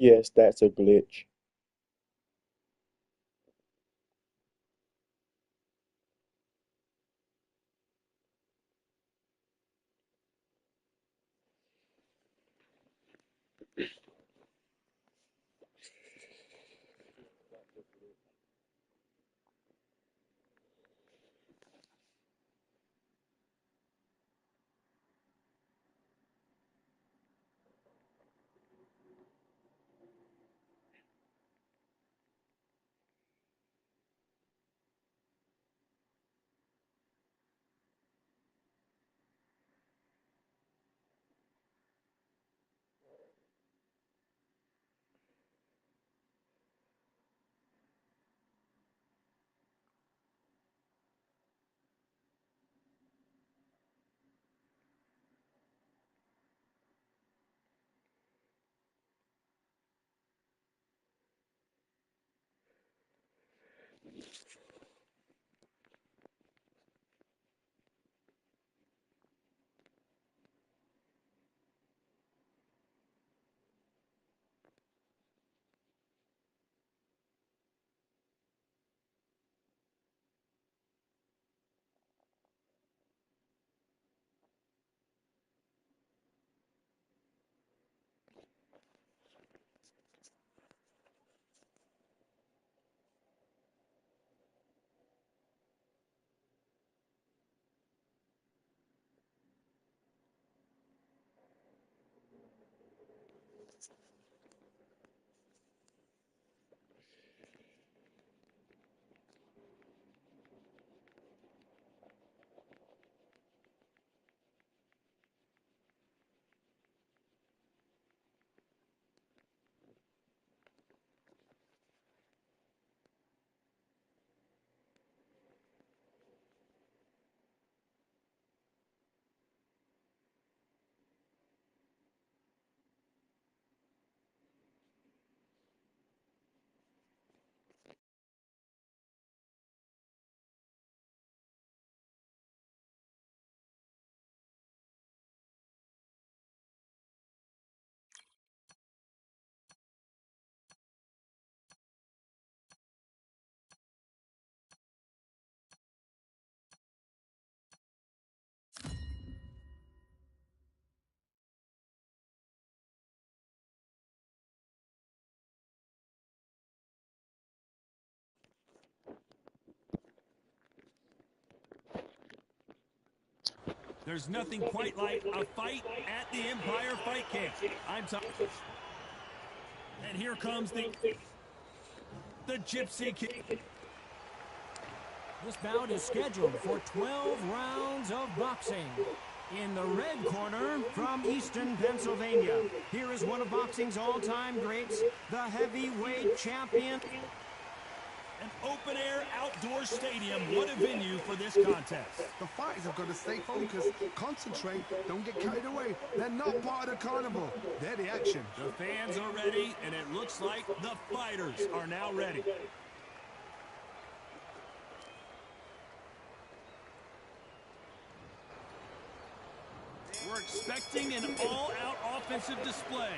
Yes, that's a glitch. There's nothing quite like a fight at the Empire Fight Camp. I'm talking. And here comes the Gypsy King. This bout is scheduled for 12 rounds of boxing. In the red corner, from Easton, Pennsylvania, here is one of boxing's all-time greats, the heavyweight champion. An open-air outdoor stadium. What a venue for this contest. The fighters have got to stay focused, concentrate, don't get carried away. They're not part of the carnival. They're the action. The fans are ready, and it looks like the fighters are now ready. We're expecting an all-out offensive display.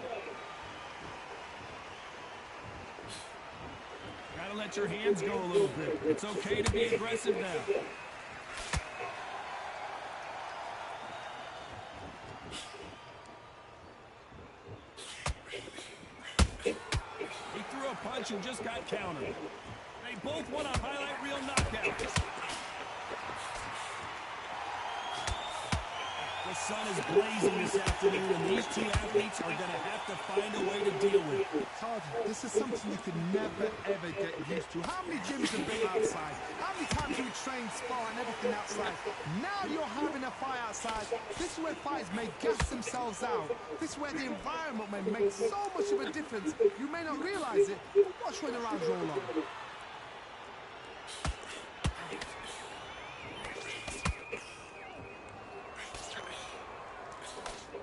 Gotta let your hands go a little bit. It's okay to be aggressive now. He threw a punch and just got countered. They both want a highlight reel knockout. The sun is blazing this afternoon, and these two athletes are going to have to find a way to deal with it. Todd, this is something you could never, ever get used to. How many gyms have been outside? How many times have we trained, spar, and everything outside? Now you're having a fight outside. This is where fighters may gas themselves out. This is where the environment may make so much of a difference. You may not realize it, but watch when the rounds roll on.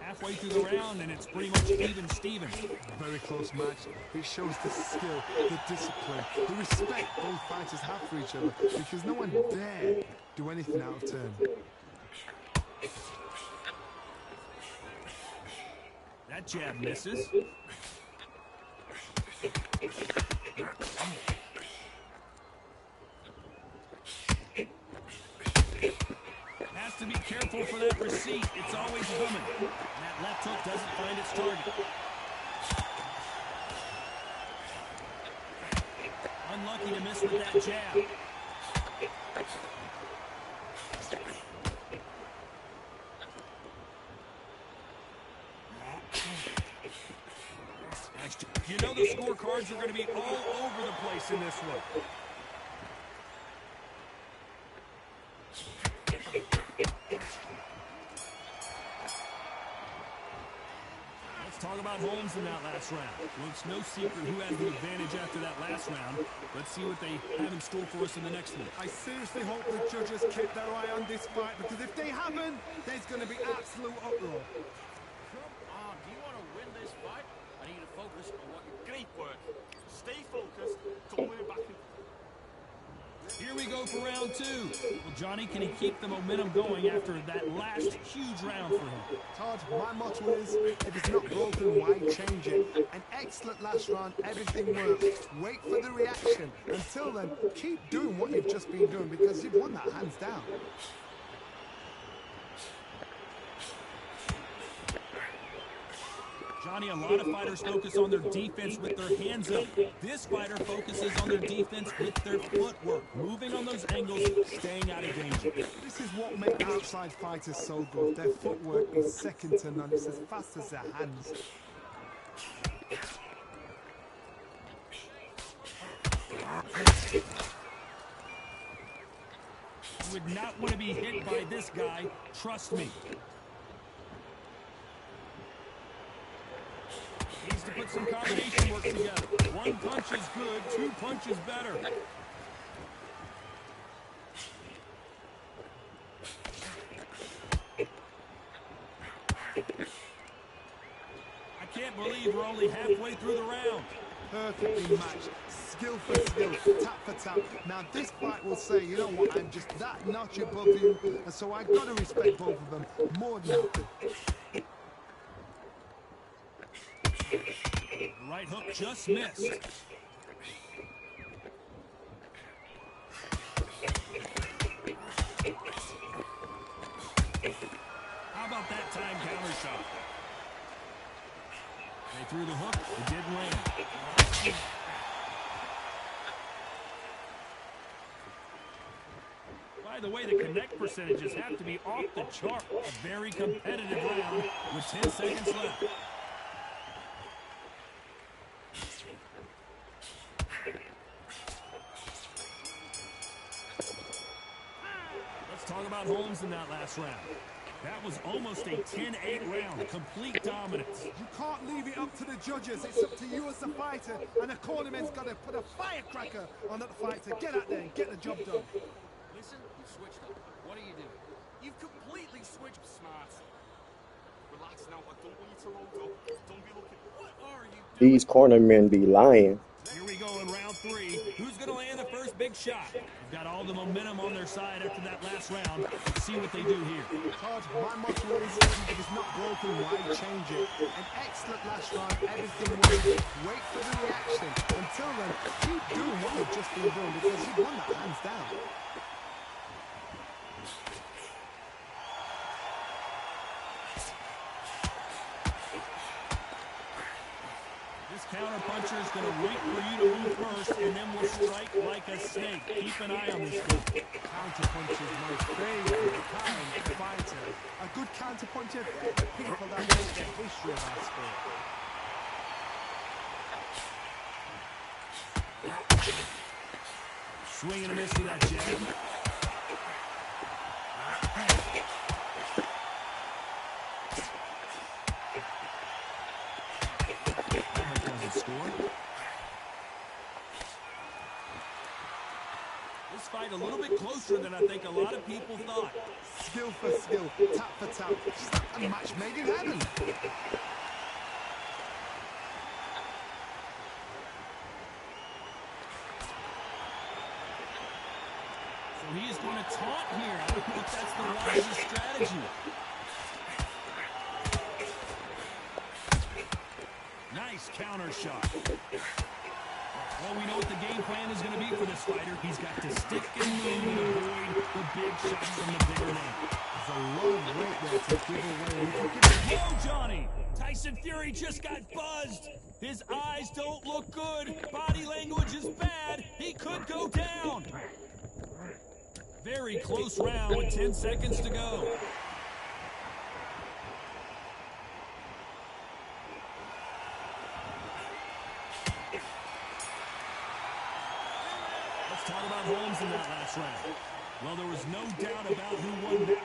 Halfway through the round, and it's pretty much even Steven. Very close match. It shows the skill, the discipline, the respect both fighters have for each other, because no one dare do anything out of turn. That jab misses. Has to be careful for that receipt. It's always coming. And that left hook doesn't find its target. Unlucky to miss with that jab. You know the scorecards are going to be all over the place in this one. Let's talk about Holmes in that last round. Well, it's no secret who has the advantage after that last round. Let's see what they have in store for us in the next one. I seriously hope the judges keep their eye on this fight, because if they haven't, there's going to be absolute uproar. Come on, do you want to win this fight? I need you to focus on what your great work. Stay focused. Don't worry back. Here we go for round two. Well, Johnny, can he keep the momentum going after that last huge round for him? Todd, my motto is, if it's not broken, why change it? An excellent last round, everything worked. Wait for the reaction. Until then, keep doing what you've just been doing, because you've won that hands down. Johnny, a lot of fighters focus on their defense with their hands up. This fighter focuses on their defense with their footwork, moving on those angles, staying out of danger. This is what makes outside fighters so good. Their footwork is second to none. It's as fast as their hands. You would not want to be hit by this guy, trust me. Needs to put some combination work together. One punch is good, two punches better. I can't believe we're only halfway through the round. Perfectly matched. Skill for skill, tap for tap. Now this fight will say, you know what, I'm just that notch above you, and so I gotta respect both of them more than nothing. The right hook just missed. How about that time counter shot? They threw the hook, it didn't land. By the way, the connect percentages have to be off the chart. A very competitive round with 10 seconds left. Let's talk about Holmes in that last round. That was almost a 10-8 round. Complete dominance. You can't leave it up to the judges. It's up to you as the fighter. And the cornerman's got to put a firecracker on that fighter. Get out there and get the job done. Listen, you've switched up. What are you doing? You've completely switched. Smart. Relax now. I don't want you to load up. Don't be looking. What are you doing? These cornermen be lying. Here we go in round 3. Who's going to land the first big shot? They've got all the momentum on their side after that last round. Let's see what they do here. Todd, my motto is, if it's not broken, why change it? An excellent last round, everything works. Wait for the reaction. Until then, keep doing what you've just been doing because you've won that hands down. Counter-puncher is going to wait for you to move first, and then will strike like a snake. Keep an eye on this one. Counter-puncher is my favorite kind of fighter. A good counter-puncher, they're the people that make the history of our sport. Swing and a miss with that jab. This fight a little bit closer than I think a lot of people thought. Skill for skill, tap for tap. Just like a match made in heaven. So he is going to taunt here. I don't know if that's the wisest strategy. Nice counter shot. Well, we know what the game plan is going to be for this fighter. He's got to stick and move and avoid the big shots from the bigger name. There's a long weight there to give away. Whoa, Johnny! Tyson Fury just got buzzed. His eyes don't look good. Body language is bad. He could go down. Very close round with 10 seconds to go. Talk about Holmes in that last round. Well, there was no doubt about who won that.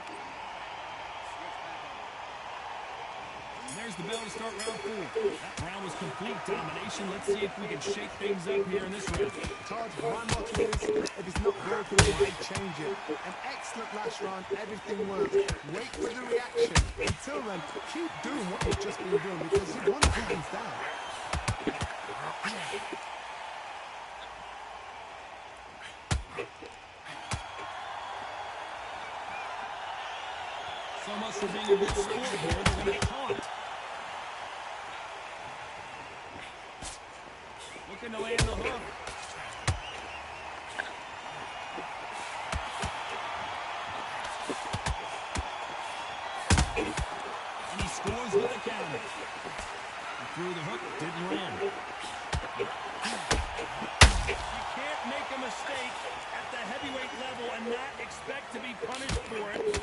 And there's the bell to start round 4. That round was complete domination. Let's see if we can shake things up here in this round. Todd, my motto is, if it's not broken, why change it? An excellent last round, everything works. Wait for the reaction. Until then, keep doing what you've just been doing because you won hands down. So much for being a good sport here. They're going to taunt. Looking to land the hook. And he scores with a counter. He threw the hook, didn't land. You can't make a mistake at the heavyweight level and not expect to be punished for it.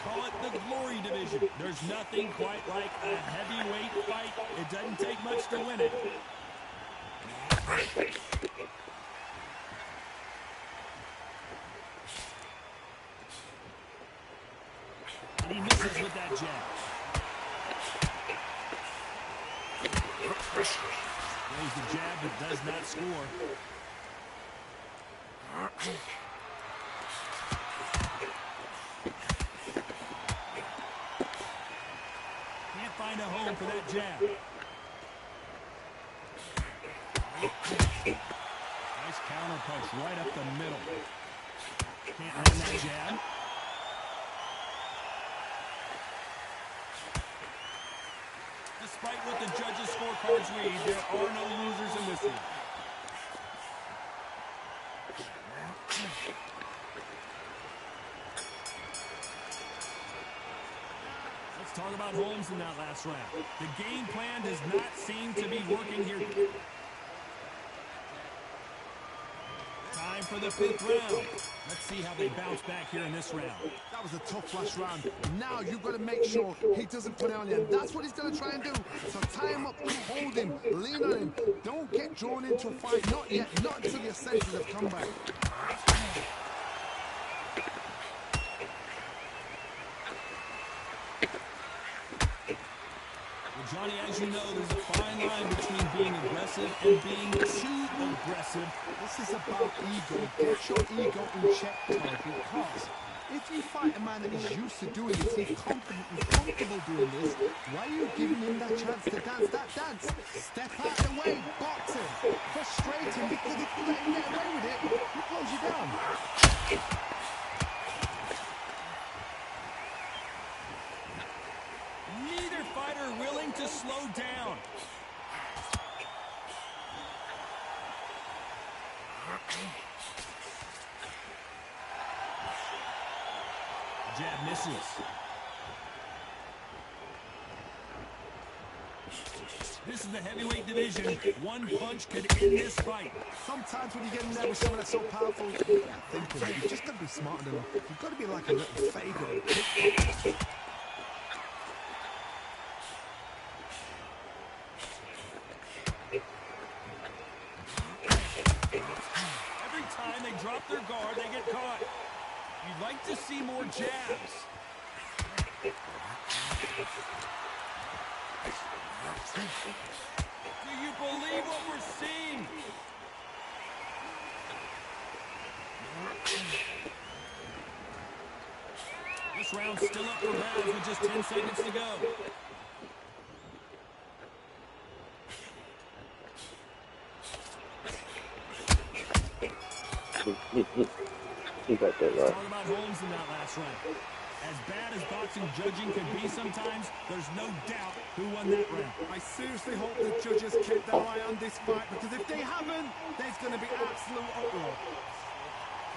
Call it the glory division. There's nothing quite like a heavyweight fight. It doesn't take much to win it. And he misses with that jab. Throws the jab but does not score. Find a home for that jab. Nice counter punch right up the middle. Can't land that jab. Despite what the judges' scorecards read, there are no losers in this one. Talk about Holmes in that last round. The game plan does not seem to be working here. Time for the 5th round. Let's see how they bounce back here in this round. That was a tough last round. Now you've got to make sure he doesn't put it on you. And that's what he's going to try and do. So tie him up, hold him, lean on him. Don't get drawn into a fight. Not yet. Not until your senses have come back. being aggressive and being too aggressive. This is about ego. Get your ego in check, Todd, because if you fight a man that is used to doing this, he's confident, he's comfortable doing this, why are you giving him that chance to dance that dance? Step out the way, box him, frustrate him, because if you let him get away with it, he close you down. Neither fighter willing to slow down. Jab misses. This is the heavyweight division. One punch could end this fight. Sometimes when you get in there with someone that's so powerful, you can't think of it. You just got to be smart enough. You've got to be like a little Fago. Every time they drop their guard, they get caught. You'd like to see more jabs. Do you believe what we're seeing? This round's still up for grabs with just 10 seconds to go. He got that right. Talk about Holmes in that last round. As bad as boxing judging could be sometimes, there's no doubt who won that round. I seriously hope the judges kept their eye on this fight, because if they haven't, there's going to be absolute uproar.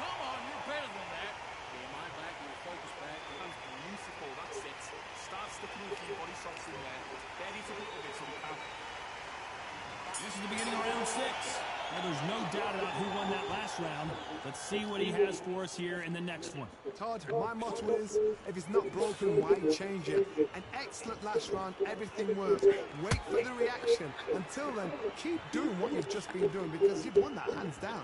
Come on, you're better than that. Get my back, your focus back. That's beautiful, that's it. Start sticking your key body shots in there. Ready to put it so we can. This is the beginning of round 6. Now, there's no doubt about who won that last round. Let's see what he has for us here in the next one. Todd, my motto is, if it's not broken, why change it? An excellent last round, everything works. Wait for the reaction. Until then, keep doing what you've just been doing, because you've won that hands down.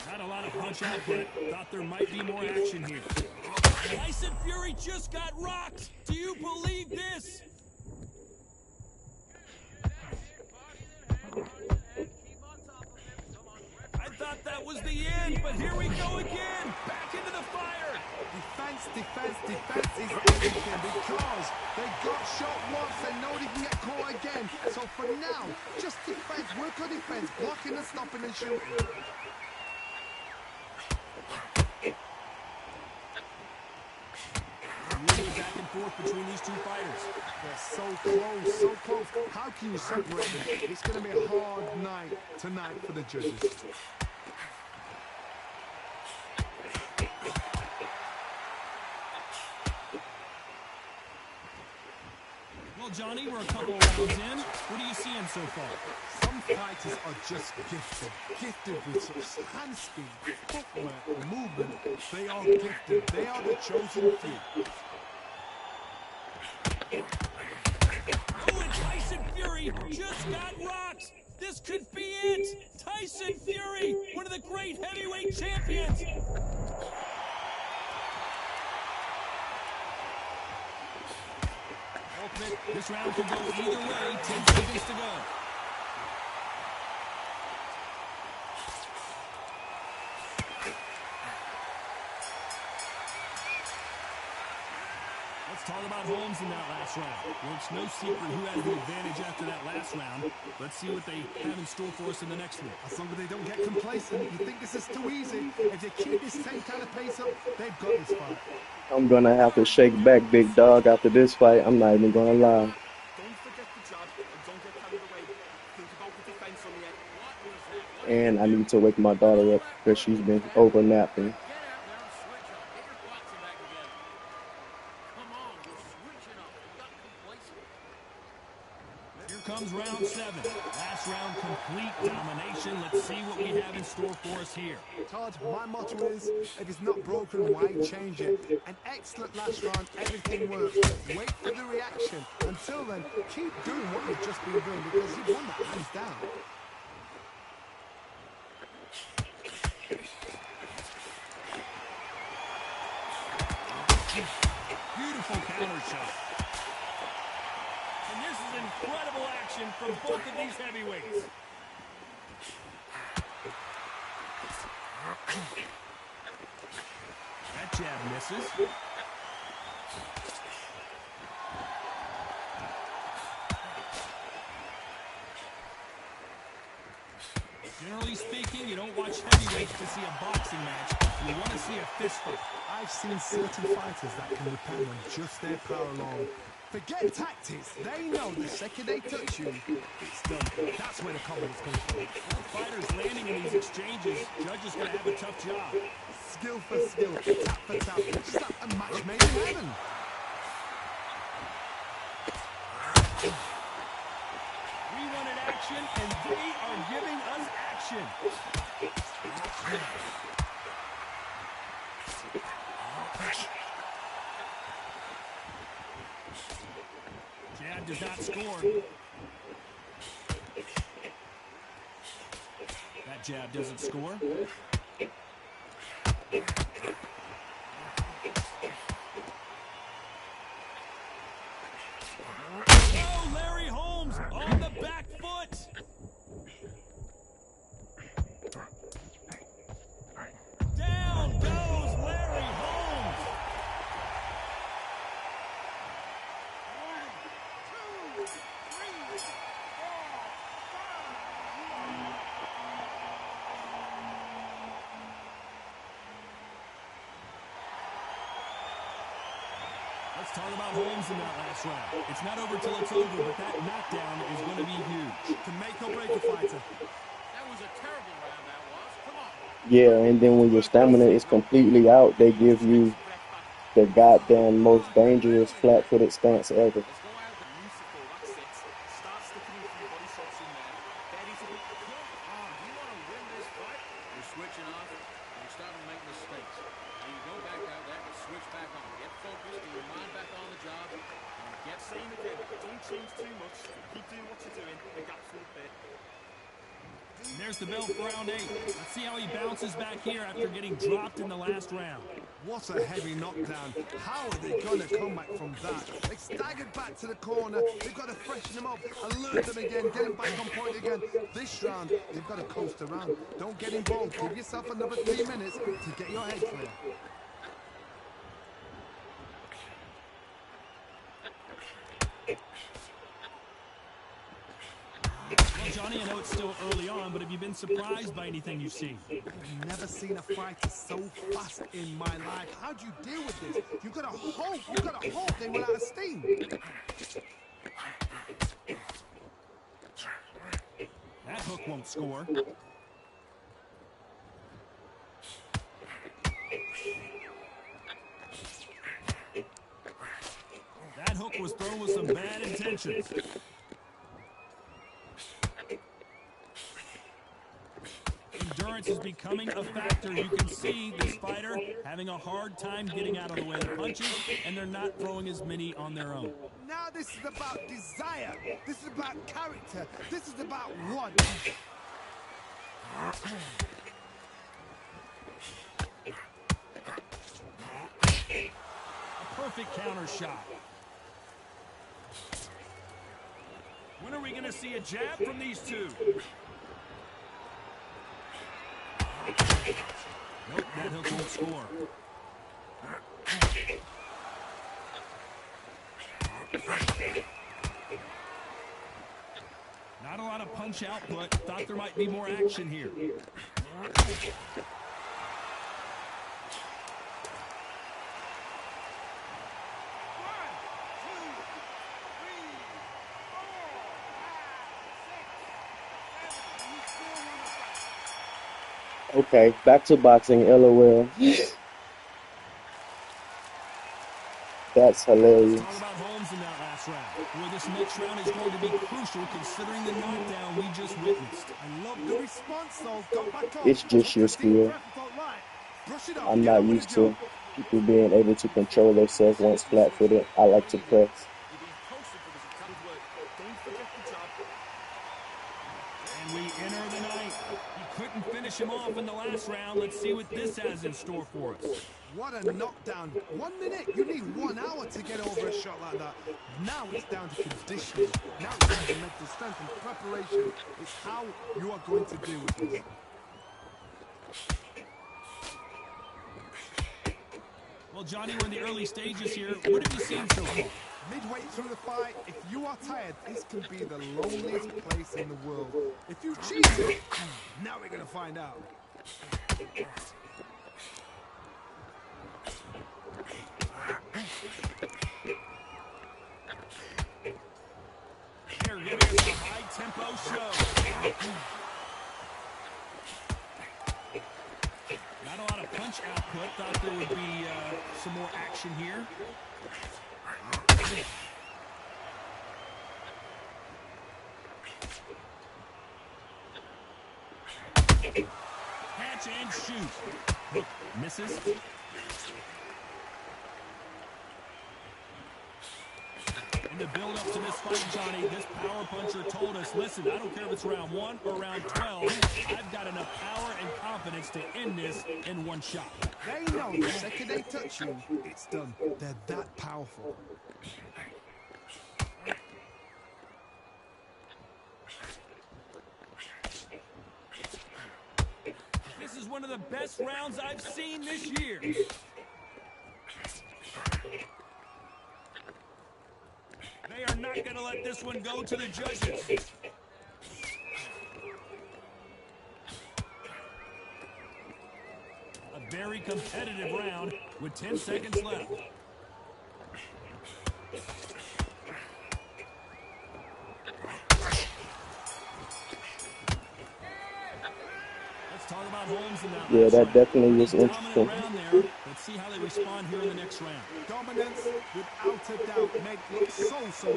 Not a lot of punch output. Thought there might be more action here. Tyson Fury just got rocked. Do you believe this? I thought that was the end, but here we go again. Back into the fire. Defense, defense, defense is everything, because they got shot once, they know they can get caught again. So for now, just defense, work on defense, blocking and stopping and shooting. Really back and forth between these two fighters. They're so close, so close. How can you separate them? It's going to be a hard night tonight for the judges. Well, Johnny, we're a couple of rounds in. What are you seeing so far? Some fighters are just gifted. Gifted with such hand speed, footwork, movement. They are gifted. They are the chosen few. Oh, and Tyson Fury just got rocked. This could be it. Tyson Fury, one of the great heavyweight champions. Ultimate, this round could go either way. 10 seconds to go. Let's talk about Holmes in that last round. Well, it's no secret who has the advantage after that last round. Let's see what they have in store for us in the next one. As long as they don't get complacent, you think this is too easy. If they keep this same kind of pace up, they've got this fight. I'm gonna have to shake back, big dog, after this fight. I'm not even gonna lie. Don't forget the jab and don't get carried away. Think about the defense on the end. And I need to wake my daughter up because she's been over napping. Get out there and switch up. Get your boxing back again. Come on, you're switching up. You got complacent. Here comes round 7. Last round, complete domination. Let's see what we have in store for us here. Todd, my motto is, if it's not broken, why change it? An excellent last round, everything works. Wait for the reaction. Until then, keep doing what you've just been doing, because you've won that hands down. Beautiful counter shot. And this is incredible action from both of these heavyweights. That jab misses. Generally speaking, you don't watch heavyweights to see a boxing match. You want to see a fist fight. I've seen certain fighters that can repel on just their power alone. Forget tactics. They know the second they touch you, it's done. That's where the confidence comes from. Fighters landing in these exchanges, judges going to have a tough job. Skill for skill, tap for tap. Just like a match made in heaven. We wanted action, and they are giving us action. Jab does not score. That jab doesn't score. Oh, Larry Holmes on the back foot. Down goes Larry Holmes. Let's talk about Holmes in that last round. It's not over till it's over, but that knockdown is going to be huge. To make or break a fighter. That was a terrible round, that was. Come on. Yeah, and then when your stamina is completely out, they give you the goddamn most dangerous flat-footed stance ever. Let's go out the musical. That's it. Start sticking a few body shots in there. Ready to be. Come on. You want to win this fight? You're switching off. You're starting to make mistakes. And you go back out there and switch back on. Get focused. Get your mind back on the job. And get same again. Don't change too much. Keep doing what you're doing. The gaps will fit. And there's the bell for round 8. Let's see how he bounces back here after getting dropped in the last round. What a heavy knockdown. How are they going to come back from that? They staggered back to the corner. They've got to freshen them up, alert them again, get them back on point again. This round, they've got to coast around. Don't get involved. Give yourself another 3 minutes to get your head clear. Well, Johnny, I know it's still early on, but have you been surprised by anything you've seen? I've never seen a fighter so fast in my life. How do you deal with this? You've got to hope. You've got to hope they run out of steam. That hook won't score. That hook was thrown with some bad intentions. Endurance is becoming a factor. You can see this fighter having a hard time getting out of the way of the punches, and they're not throwing as many on their own. Now this is about desire. This is about character. This is about want. A perfect counter shot. When are we going to see a jab from these two? Nope, that hook won't score. Not a lot of punch output. Thought there might be more action here. Okay, back to boxing, LOL. That's hilarious. Talk about Holmes in that last round. Boy, this next round is going to be crucial considering the knockdown we just witnessed. I love the response, though. Got back up. It's just your skill. I'm not used to people being able to control themselves once flat-footed. I like to press. And we enter the night. He couldn't finish finish him off in the last round. Let's see what this has in store for us. What a knockdown. 1 minute, you need 1 hour to get over a shot like that. Now it's down to conditioning. Now it's down to mental strength and preparation. It's how you are going to deal with this. Well, Johnny, we're in the early stages here. What have you seen so far? Midway through the fight, if you are tired, this can be the loneliest place in the world. If you cheated, now we're going to find out. Here, give us a high-tempo show. Not a lot of punch output. Thought there would be some more action here. Catch and shoot. Look, misses. In the build-up to this fight, Johnny, this power puncher told us, listen, I don't care if it's round 1 or round 12, I've got enough power and confidence to end this in 1 shot. They know the second they touch you, it's done. They're that powerful. This is one of the best rounds I've seen this year. They are not going to let this one go to the judges. A very competitive round with 10 seconds left. Let's talk about Holmes in that. Yeah, that definitely was interesting. Let's see how they respond here in the next round. Dominance, without a doubt, made it look so easy. You're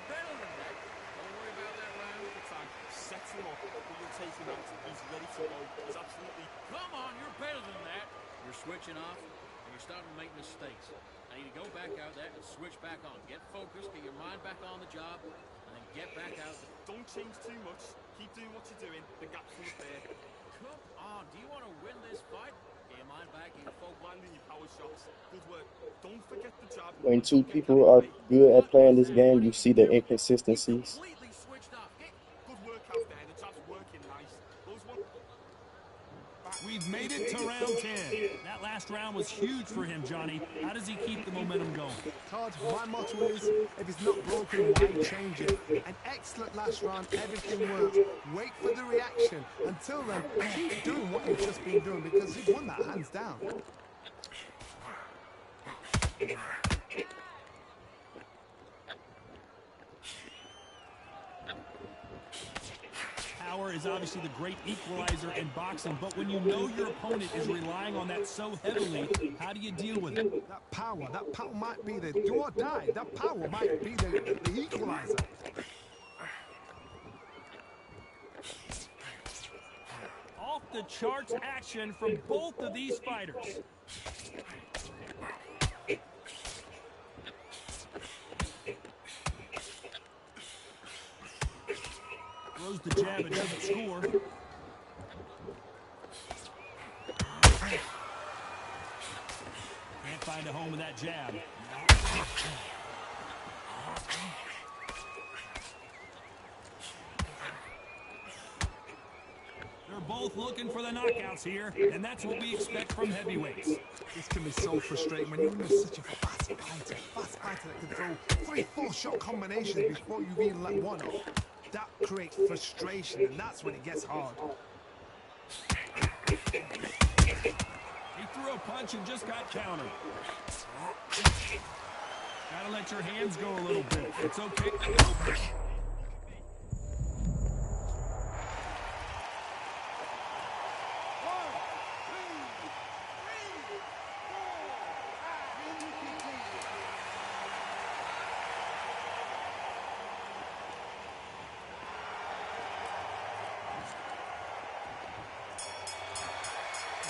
better than that. Don't worry about that round at the time. Set him up, but you'll take him out. He's ready to go. He's absolutely... Come on, you're better than that. You're switching off, and you're starting to make mistakes. I need to go back out there and switch back on. Get focused, get your mind back on the job, and then get back out. Don't change too much. Keep doing what you're doing. The gap's not there. Come on, do you want to win this fight? Get your mind back, get your focus, landing your power shots. Good work. Don't forget the job. When 2 people are good at playing this game, you see the inconsistencies. Completely switched off. Good work out there. The job's working nice. We've made it to round 10. That last round was huge for him, Johnny. How does he keep the momentum going? Todd, my motto is, if it's not broken, why change it? An excellent last round, everything works. Wait for the reaction. Until then, keep doing what you've just been doing because you've won that hands down. Power is obviously the great equalizer in boxing, but when you know your opponent is relying on that so heavily, how do you deal with it? That power might be the do or die. That power might be the equalizer. Off the charts action from both of these fighters. Throws the jab and doesn't score. Can't find a home with that jab. They're both looking for the knockouts here, and that's what we expect from heavyweights. This can be so frustrating when you're such a fast fighter that can throw 3-4 shot combinations before you've even let one off. That creates frustration, and that's when it gets hard. He threw a punch and just got countered. Gotta let your hands go a little bit. It's okay.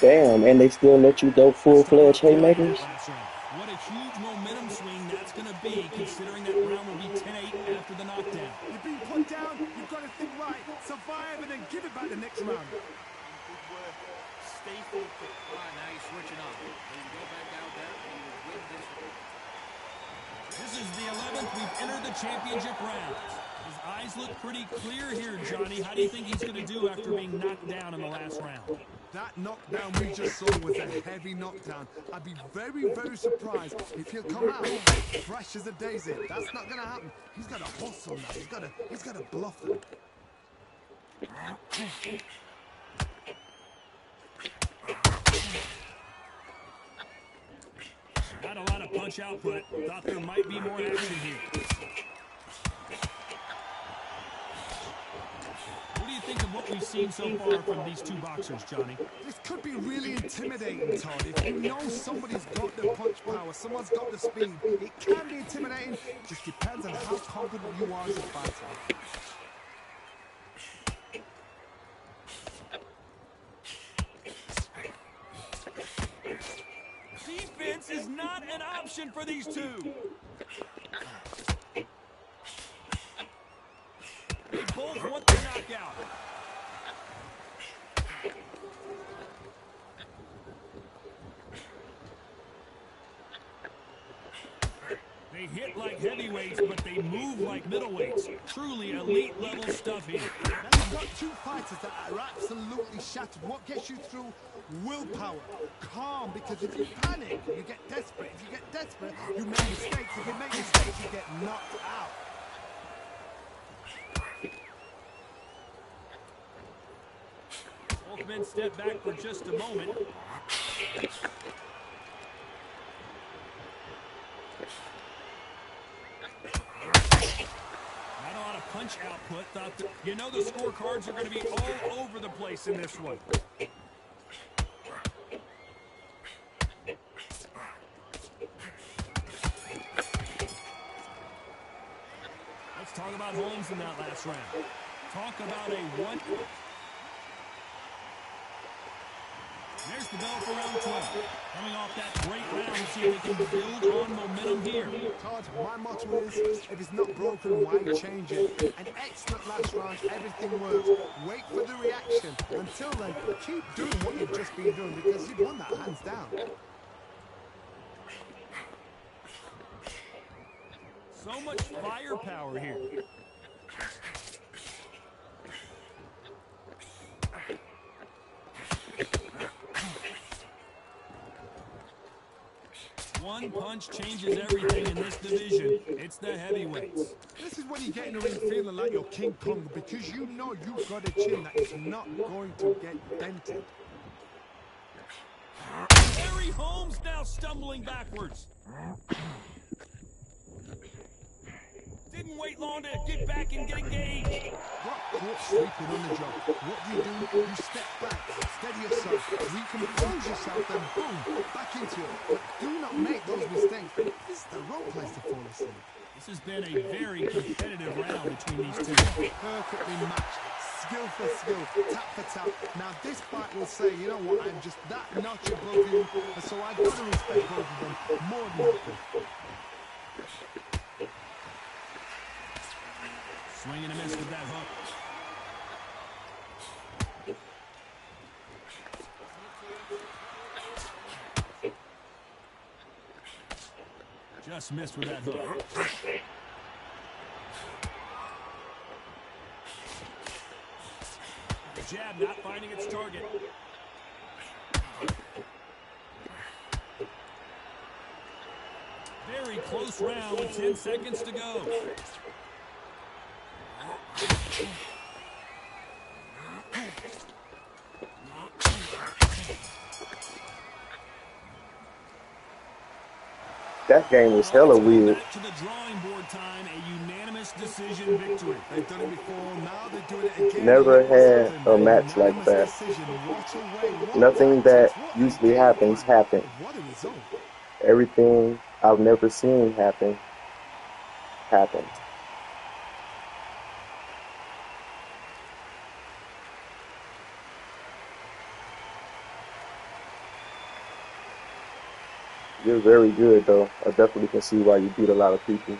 Damn, and they still let you go full-fledged haymakers? What a huge momentum swing that's going to be, considering that round will be 10-8 after the down, you've got to think right, survive, and then give it back the next round. Good work. Stay focused. All right, now you're switching off. You can go back out there and you will win this one. This is the 11th. We've entered the championship round. His eyes look pretty clear here, Johnny. How do you think he's going to do after being knocked down in the last round? That knockdown we just saw was a heavy knockdown. I'd be very, very surprised if he'll come out fresh as a daisy. That's not going to happen. He's got to hustle now. He's got to bluff them. Not a lot of punch output. Thought there might be more action here. What do you think of what we've seen so far from these two boxers, Johnny? This could be really intimidating, Todd. If you know somebody's got the punch power, someone's got the speed, it can be intimidating. Just depends on how confident you are as a fighter. Defense is not an option for these two. They both want the knockout. They hit like heavyweights, but they move like middleweights. Truly elite level stuff here. Now you've got two fighters that are absolutely shattered. What gets you through? Willpower. Calm, because if you panic, you get desperate. If you get desperate, you make mistakes. If you make mistakes, you get knocked out. Both men step back for just a moment. Not a lot of punch output. You know the scorecards are going to be all over the place in this one. Let's talk about Holmes in that last round. Talk about a one. There's the bell for round 12. Coming off that great round, see if they can build on momentum here. Todd, my motto is, if it's not broken, why change it? An excellent last round, everything works. Wait for the reaction. Until then, keep doing what you've just been doing, because you've won that hands down. So much firepower here. One punch changes everything in this division. It's the heavyweights. This is when you get in the ring feeling like you're King Kong, because you know you've got a chin that is not going to get dented. Harry Holmes now stumbling backwards. Didn't wait long to get back and get engaged. Got caught sleeping on the job. What do? You step back, steady yourself, recompose yourself, and boom, back into it. But do not make those mistakes. This is the wrong place to fall asleep. This has been a very competitive round between these two. Perfectly matched. Skill for skill, tap for tap. Now this fight will say, you know what, I'm just that notch above you, and so I've got to respect both of them more than nothing. Swing and a miss with that hook. Just missed with that hook. The jab not finding its target. Very close round with 10 seconds to go. That game was hella weird. Back to the drawing board time, a unanimous decision victory. They've done it before, now they're doing it again. Never had a match like that. Nothing that usually happens happened. What a result. Everything I've never seen happen happened. You're very good, though. I definitely can see why you beat a lot of people.